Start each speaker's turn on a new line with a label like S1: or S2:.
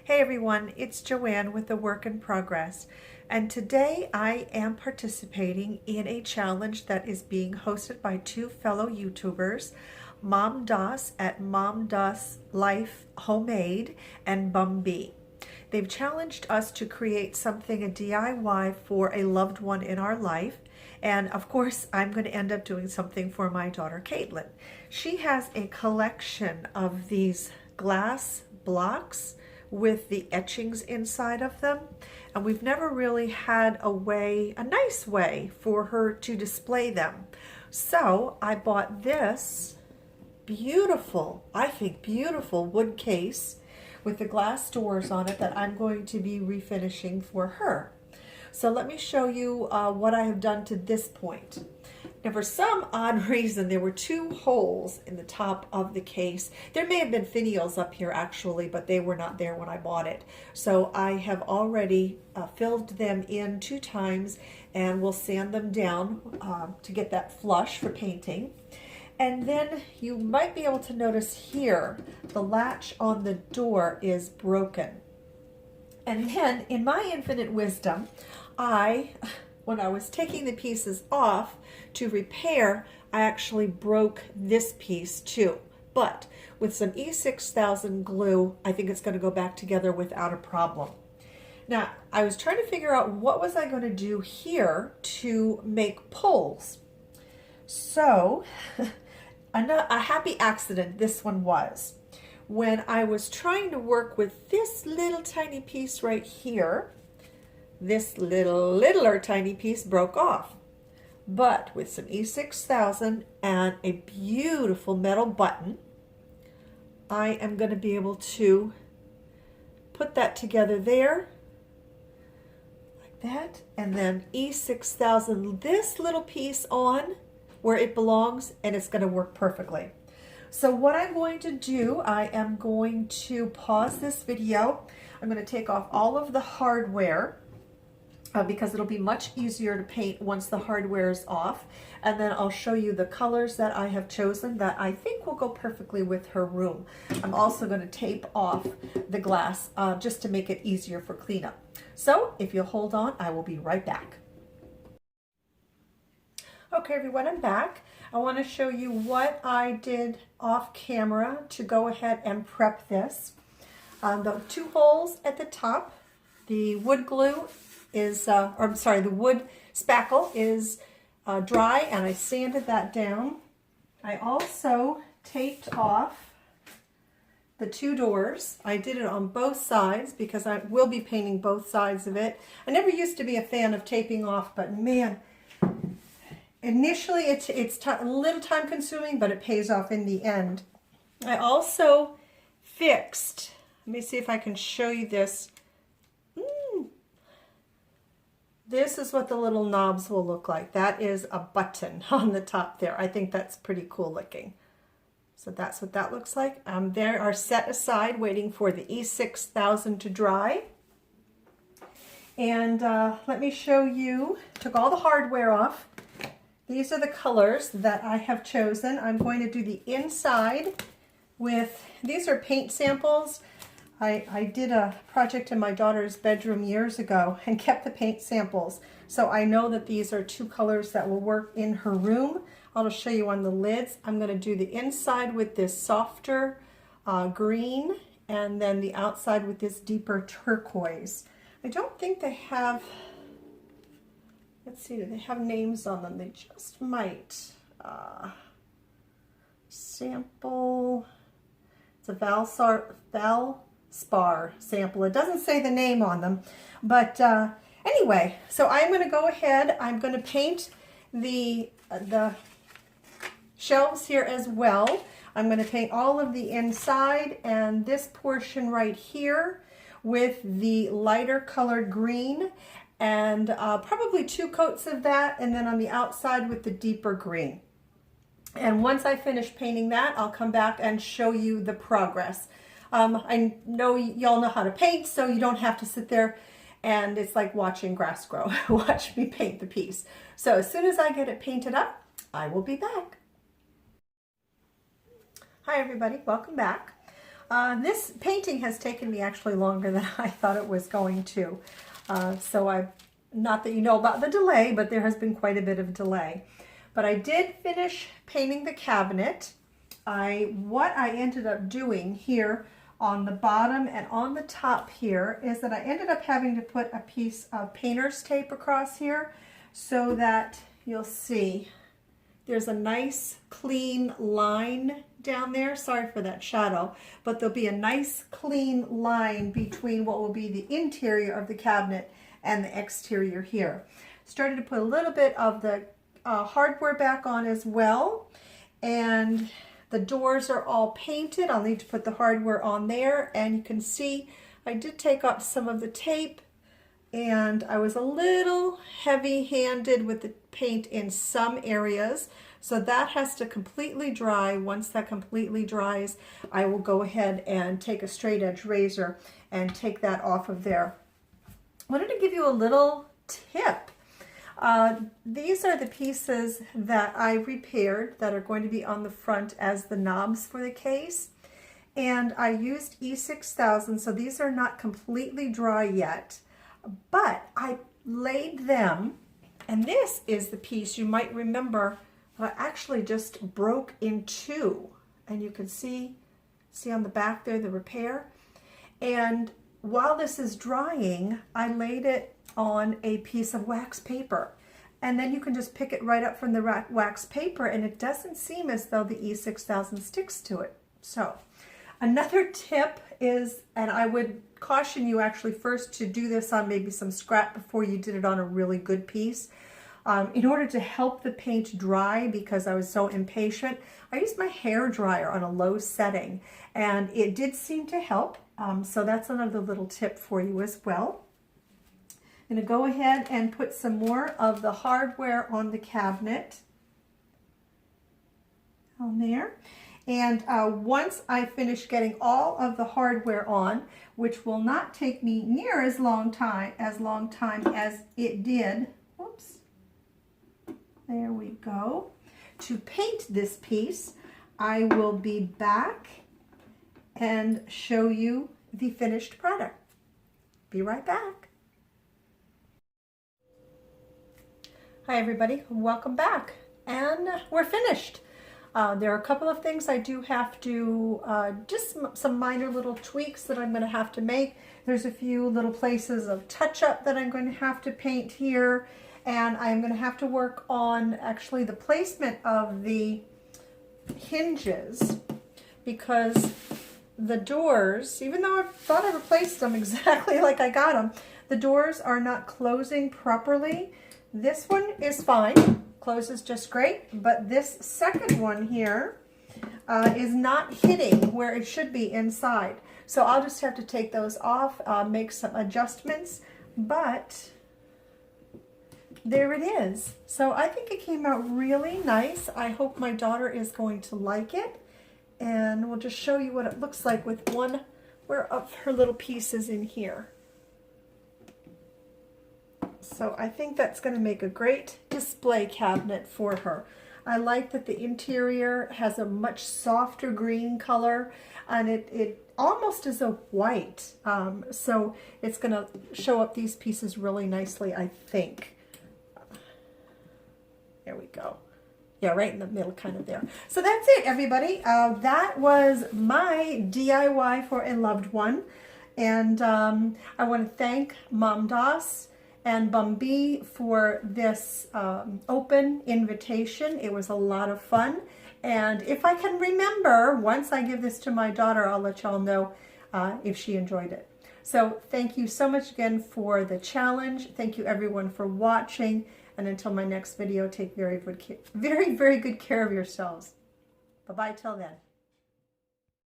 S1: Hey everyone, it's Joanne with the Work in Progress, and today I am participating in a challenge that is being hosted by two fellow YouTubers, MomDas at MomDas Life Homemade and Bum Bea. They've challenged us to create something, a DIY for a loved one in our life. And of course, I'm going to end up doing something for my daughter, Caitlin. She has a collection of these glass blocks with the etchings inside of them. And we've never really had a nice way for her to display them. So I bought this beautiful, I think beautiful wood case with the glass doors on it that I'm going to be refinishing for her. So let me show you what I have done to this point. Now, for some odd reason, there were two holes in the top of the case. There may have been finials up here actually, but they were not there when I bought it. So I have already filled them in 2 times, and we'll sand them down to get that flush for painting. And then you might be able to notice here, the latch on the door is broken. And then, in my infinite wisdom, when I was taking the pieces off to repair, I actually broke this piece too. But with some E6000 glue, I think it's going to go back together without a problem. Now, I was trying to figure out what was I going to do here to make pulls. So, a happy accident this one was. When I was trying to work with this little tiny piece right here, this littler tiny piece broke off. But with some E6000 and a beautiful metal button, I am going to be able to put that together there, like that, and then E6000 this little piece on where it belongs, and it's going to work perfectly. So what I'm going to do, I am going to pause this video. I'm going to take off all of the hardware because it'll be much easier to paint once the hardware is off. And then I'll show you the colors that I have chosen that I think will go perfectly with her room. I'm also going to tape off the glass just to make it easier for cleanup. So if you'll hold on, I will be right back. Okay everyone, I'm back. I want to show you what I did off camera to go ahead and prep this. The 2 holes at the top, the wood glue is, the wood spackle is dry, and I sanded that down. I also taped off the 2 doors. I did it on both sides because I will be painting both sides of it. I never used to be a fan of taping off, but man, initially it's a little time consuming, but it pays off in the end. I also fixed, let me see if I can show you this. This is what the little knobs will look like. That is a button on the top there. I think that's pretty cool looking. So that's what that looks like. They are set aside waiting for the E6000 to dry. And let me show you, took all the hardware off. These are the colors that I have chosen. I'm going to do the inside with, these are paint samples. I did a project in my daughter's bedroom years ago and kept the paint samples. So I know that these are 2 colors that will work in her room. I'll just show you on the lids. I'm going to do the inside with this softer green, and then the outside with this deeper turquoise. I don't think they have, let's see, do they have names on them? They just might. Sample, it's a Valspar sample. It doesn't say the name on them, but anyway, so I'm going to go ahead. I'm going to paint the shelves here as well. I'm going to paint all of the inside and this portion right here with the lighter colored green, and probably 2 coats of that, and then on the outside with the deeper green. And once I finish painting that, I'll come back and show you the progress. I know y'all know how to paint, so you don't have to sit there and it's like watching grass grow. Watch me paint the piece. So as soon as I get it painted up, I will be back. Hi everybody, welcome back. This painting has taken me actually longer than I thought it was going to. Not that you know about the delay, but there has been quite a bit of delay. But I did finish painting the cabinet. What I ended up doing here on the bottom and on the top here is that I ended up having to put a piece of painter's tape across here so that you'll see there's a nice clean line down there. Sorry for that shadow, but there'll be a nice clean line between what will be the interior of the cabinet and the exterior here. Started to put a little bit of the hardware back on as well, and the doors are all painted. I'll need to put the hardware on there, and you can see I did take off some of the tape, and I was a little heavy-handed with the paint in some areas, so that has to completely dry. Once that completely dries, I will go ahead and take a straight edge razor and take that off of there. I wanted to give you a little tip. These are the pieces that I repaired that are going to be on the front as the knobs for the case. And I used E6000, so these are not completely dry yet. But I laid them, and this is the piece you might remember that I actually just broke in two. And you can see on the back there the repair. And while this is drying, I laid it on a piece of wax paper, and then you can just pick it right up from the wax paper, and it doesn't seem as though the E6000 sticks to it. So another tip is, and I would caution you actually first to do this on maybe some scrap before you did it on a really good piece. In order to help the paint dry, because I was so impatient, I used my hair dryer on a low setting, and it did seem to help. So that's another little tip for you as well. I'm going to go ahead and put some more of the hardware on the cabinet on there. And once I finish getting all of the hardware on, which will not take me near as long time as it did, whoops, there we go, to paint this piece, I will be back and show you the finished product. Be right back. Hi everybody, welcome back, and we're finished. There are a couple of things I do have to, just some minor little tweaks that I'm going to have to make. There's a few little places of touch-up that I'm going to have to paint here, and I'm going to have to work on actually the placement of the hinges, because the doors, even though I thought I replaced them exactly like I got them, the doors are not closing properly. This one is fine, closes just great, but this second one here is not hitting where it should be inside. So I'll just have to take those off, make some adjustments, but there it is. So I think it came out really nice. I hope my daughter is going to like it, and we'll just show you what it looks like with one of her little pieces in here. So I think that's going to make a great display cabinet for her. I like that the interior has a much softer green color, and it almost is a white. So it's going to show up these pieces really nicely, I think. There we go. Yeah, right in the middle, kind of there. So that's it, everybody. That was my DIY for a loved one. And I want to thank MomDas and Bum Bea for this open invitation. It was a lot of fun. And if I can remember, once I give this to my daughter, I'll let y'all know if she enjoyed it. So thank you so much again for the challenge. Thank you everyone for watching. And until my next video, take very good care of yourselves. Bye-bye till then.